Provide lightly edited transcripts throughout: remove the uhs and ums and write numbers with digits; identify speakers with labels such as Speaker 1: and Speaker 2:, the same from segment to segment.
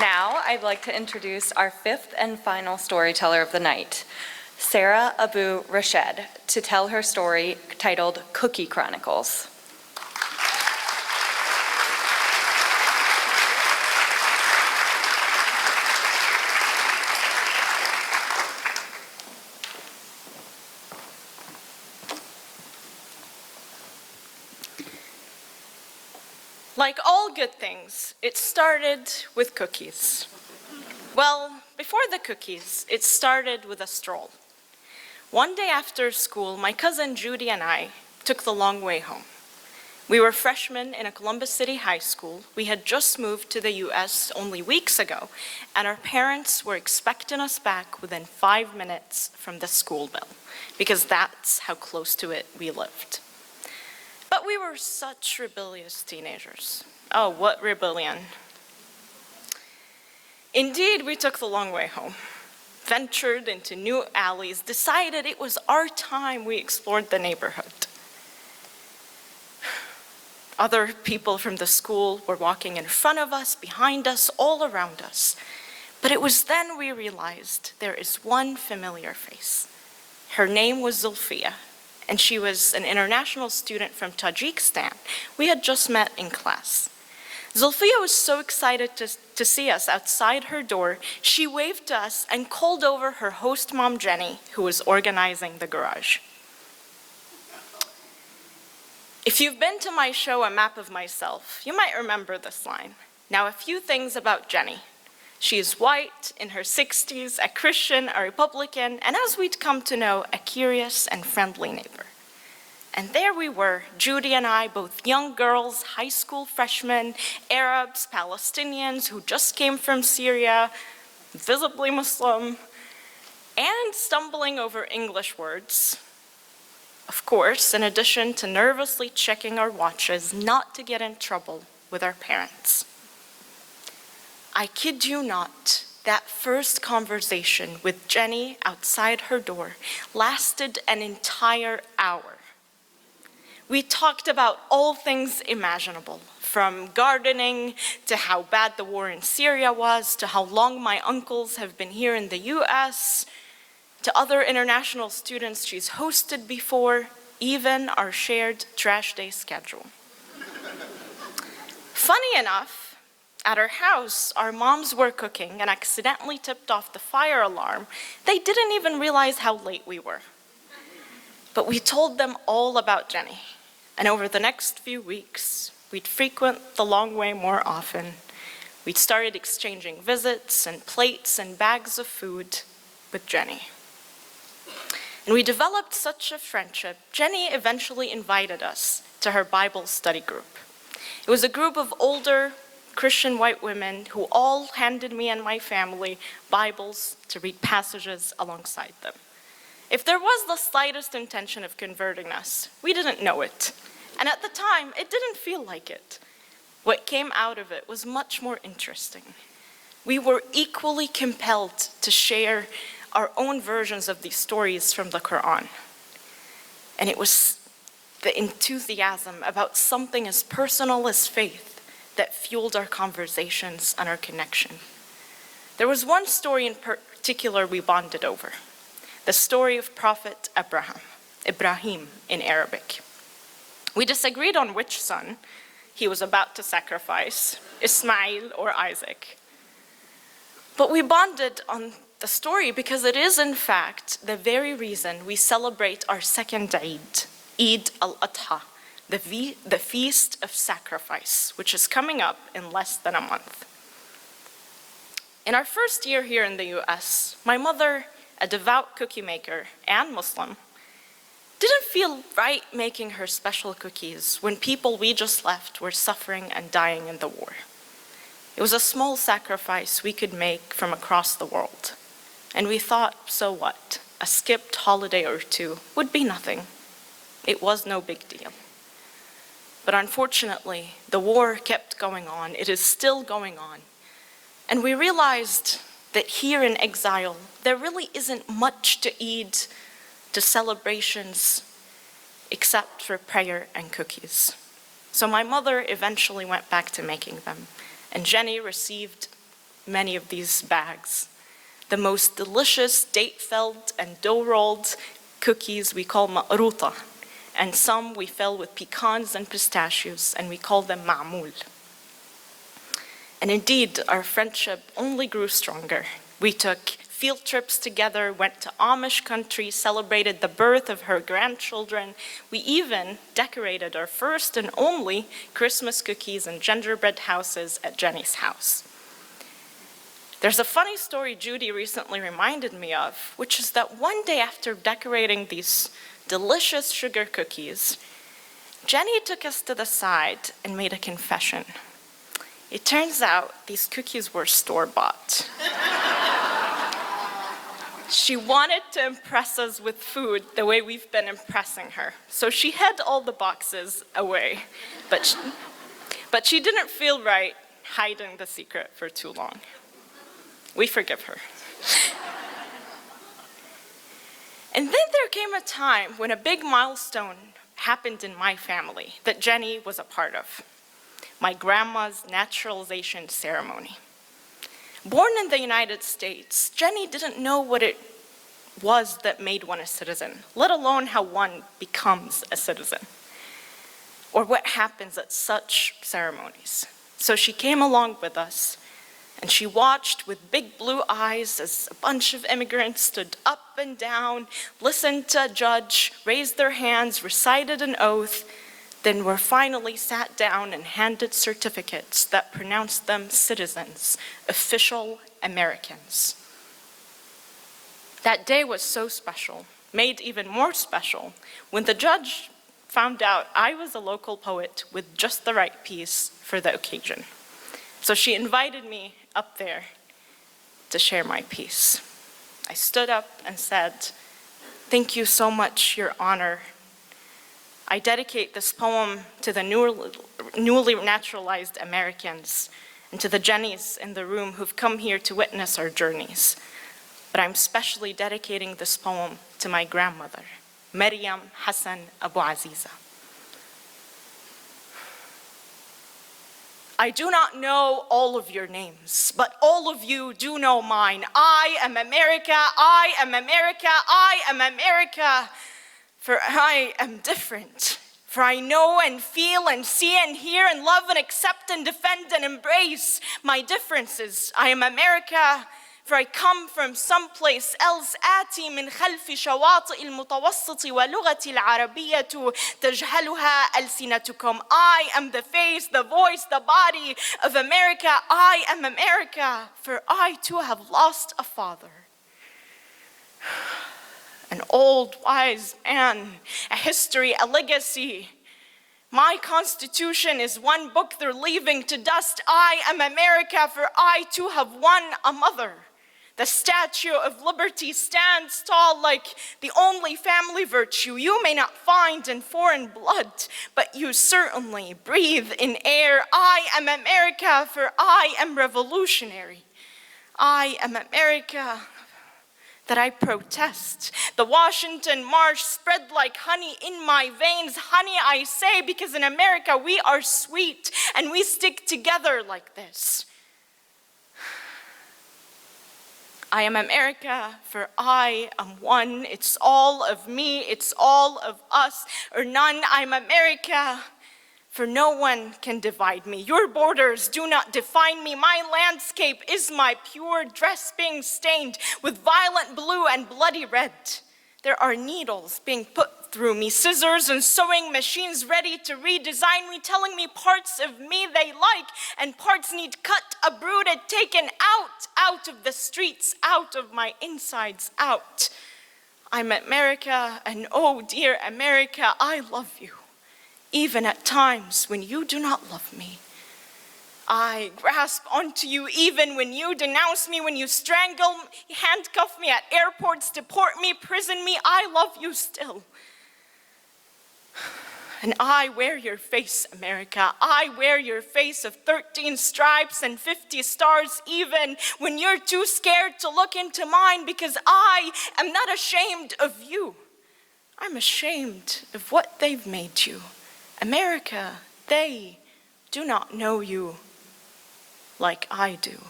Speaker 1: Now, I'd like to introduce our fifth and final storyteller of the night, Sara Abou Rashed, to tell her story titled Cookie Chronicles.
Speaker 2: Like all good things, it started with cookies. Well, before the cookies, it started with a stroll. One day after school, my cousin Judy and I took the long way home. We were freshmen in a Columbus City high school. We had just moved to the US only weeks ago, and our parents were expecting us back within 5 minutes from the school bell, because that's how close to it we lived. But we were such rebellious teenagers. Oh, what rebellion. Indeed, we took the long way home, ventured into new alleys, decided it was our time we explored the neighborhood. Other people from the school were walking in front of us, behind us, all around us. But it was then we realized there is one familiar face. Her name was Zulfiya, and she was an international student from Tajikistan. We had just met in class. Zulfiya was so excited to see us outside her door, she waved to us and called over her host mom, Jenny, who was organizing the garage. If you've been to my show, A Map of Myself, you might remember this line. Now, a few things about Jenny. She is white, in her 60s, a Christian, a Republican, and as we'd come to know, a curious and friendly neighbor. And there we were, Judy and I, both young girls, high school freshmen, Arabs, Palestinians who just came from Syria, visibly Muslim, and stumbling over English words. Of course, in addition to nervously checking our watches not to get in trouble with our parents. I kid you not, that first conversation with Jenny outside her door lasted an entire hour. We talked about all things imaginable, from gardening to how bad the war in Syria was, to how long my uncles have been here in the US, to other international students she's hosted before, even our shared trash day schedule. Funny enough, at our house, our moms were cooking and accidentally tipped off the fire alarm. They didn't even realize how late we were. But we told them all about Jenny. And over the next few weeks, we'd frequent the long way more often. We'd started exchanging visits and plates and bags of food with Jenny. And we developed such a friendship, Jenny eventually invited us to her Bible study group. It was a group of older Christian white women who all handed me and my family Bibles to read passages alongside them. If there was the slightest intention of converting us, we didn't know it. And at the time, it didn't feel like it. What came out of it was much more interesting. We were equally compelled to share our own versions of these stories from the Quran. And it was the enthusiasm about something as personal as faith that fueled our conversations and our connection. There was one story in particular we bonded over, the story of Prophet Ibrahim in Arabic. We disagreed on which son he was about to sacrifice, Ismail or Isaac. But we bonded on the story because it is, in fact, the very reason we celebrate our second Eid, Eid al-Adha, the Feast of Sacrifice, which is coming up in less than a month. In our first year here in the US, my mother, a devout cookie maker and Muslim, didn't feel right making her special cookies when people we just left were suffering and dying in the war. It was a small sacrifice we could make from across the world. And we thought, so what? A skipped holiday or two would be nothing. It was no big deal. But unfortunately, the war kept going on. It is still going on. And we realized that here in exile, there really isn't much to eat, to celebrations, except for prayer and cookies. So my mother eventually went back to making them, and Jenny received many of these bags. The most delicious date-filled and dough-rolled cookies we call ma'ruta, and some we fill with pecans and pistachios, and we call them ma'moul. And indeed, our friendship only grew stronger. We took field trips together, went to Amish country, celebrated the birth of her grandchildren. We even decorated our first and only Christmas cookies and gingerbread houses at Jenny's house. There's a funny story Judy recently reminded me of, which is that one day after decorating these delicious sugar cookies, Jenny took us to the side and made a confession. It turns out these cookies were store-bought. She wanted to impress us with food the way we've been impressing her. So she hid all the boxes away, but she didn't feel right hiding the secret for too long. We forgive her. And then there came a time when a big milestone happened in my family that Jenny was a part of. My grandma's naturalization ceremony. Born in the United States, Jenny didn't know what it was that made one a citizen, let alone how one becomes a citizen, or what happens at such ceremonies. So she came along with us, and she watched with big blue eyes as a bunch of immigrants stood up and down, listened to a judge, raised their hands, recited an oath, then were finally sat down and handed certificates that pronounced them citizens, official Americans. That day was so special, made even more special, when the judge found out I was a local poet with just the right piece for the occasion. So she invited me up there to share my piece. I stood up and said, "Thank you so much, Your Honor. I dedicate this poem to the newly naturalized Americans and to the Jennies in the room who've come here to witness our journeys. But I'm specially dedicating this poem to my grandmother, Maryam Hassan Abu Aziza. I do not know all of your names, but all of you do know mine. I am America, I am America, I am America. For I am different. For I know and feel and see and hear and love and accept and defend and embrace my differences. I am America. For I come from someplace else. آتي من خلف شواطئ المتوسط ولغتي العربية تجهلها ألسنتكم. I am the face, the voice, the body of America. I am America. For I too have lost a father. An old, wise man, a history, a legacy. My Constitution is one book they're leaving to dust. I am America, for I too have won a mother. The Statue of Liberty stands tall like the only family virtue you may not find in foreign blood, but you certainly breathe in air. I am America, for I am revolutionary. I am America, that I protest. The Washington March spread like honey in my veins. Honey, I say, because in America we are sweet and we stick together like this. I am America, for I am one. It's all of me, it's all of us, or none. I'm America, for no one can divide me. Your borders do not define me. My landscape is my pure dress being stained with violent blue and bloody red. There are needles being put through me, scissors and sewing machines ready to redesign me, telling me parts of me they like and parts need cut, uprooted, taken out of the streets, out of my insides out. I'm America, and oh dear America, I love you. Even at times when you do not love me. I grasp onto you even when you denounce me, when you strangle, handcuff me at airports, deport me, prison me, I love you still. And I wear your face, America. I wear your face of 13 stripes and 50 stars, even when you're too scared to look into mine, because I am not ashamed of you. I'm ashamed of what they've made you. America, they do not know you like I do.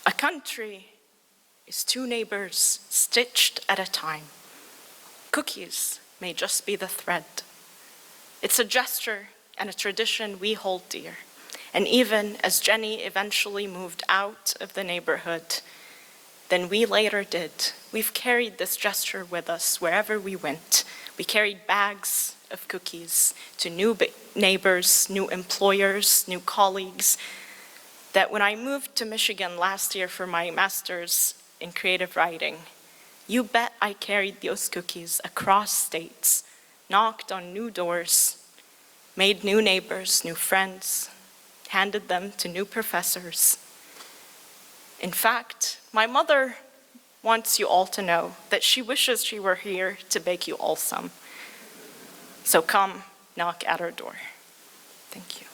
Speaker 2: A country is two neighbors stitched at a time. Cookies may just be the thread. It's a gesture and a tradition we hold dear. And even as Jenny eventually moved out of the neighborhood, than we later did, we've carried this gesture with us wherever we went. We carried bags of cookies to new neighbors, new employers, new colleagues, that when I moved to Michigan last year for my master's in creative writing, you bet I carried those cookies across states, knocked on new doors, made new neighbors, new friends, handed them to new professors. In fact, my mother wants you all to know that she wishes she were here to bake you all some. So come knock at our door. Thank you.